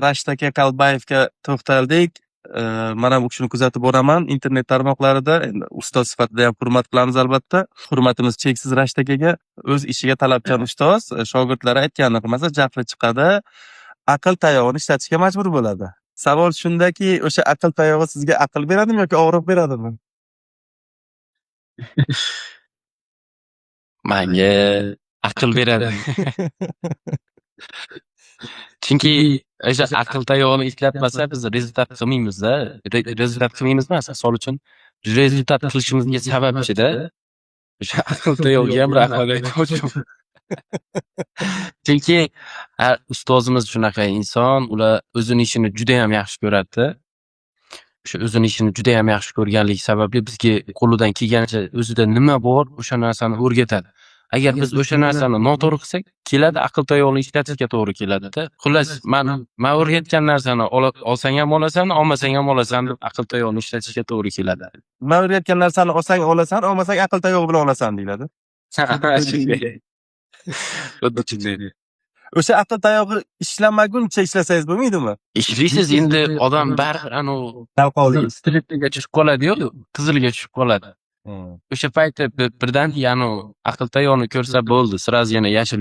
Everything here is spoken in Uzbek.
Rashtaka Kalbayevga to'xtaldik. Men ham u kishini kuzatib boraman internet tarmoqlarida. Endi ustoz sifatida ham hurmat qilamiz albatta. Hurmatimiz cheksiz Rashtakaga. O'z ishiga talabchan ustoz. Shogirdlari aytganini qilmasa jahli chiqadi. Aql tayog'ini ishlatishga majbur bo'ladi. Savol shundaki, o'sha aql tayog'i sizga aql beradimi yoki og'riq beradimi? Menga aql beradi. Chunki o'sha aql tayog'ini ishlatmasa biz rezultat qilmaymiz-da. Rezultat qilmaymiz emas, misol uchun rezultat qilishimizga sababchi-da. O'sha aql tayog'iga ham rahmat aytmoqchiman. Chunki ustozimiz shunaqa inson, ular o'zini ishini juda ham yaxshi ko'radi. O'sha o'zini ishini juda ham yaxshi ko'rganligi sababli bizga qo'lidan kelganicha o'zida nima bor, o'sha narsani o'rgatadi. Agar biz o'sha narsani noto'g'ri qilsak, keladi aql tayog'ini ishlatishga to'g'ri keladi-da. Xullas, men o'rgatgan narsani olsang ham olasan, olmasang ham olasan deb aql tayog'ini ishlatishga to'g'ri keladi. Men o'rgatgan narsani olsang olasan, olmasang aql tayog'i bilan olasan deyiladi. Xuddi shunday. O'sha aql tayog'i ishlamaguncha ishlasangiz bo'lmaydimi? Ishlaysiz endi odam baribir Talqovli. stressiga tushib qoladi-yu, qizilga tushib qoladi. O'sha paytda birdan aql tayog'ini ko'rsa bo'ldi, sразу yana yashil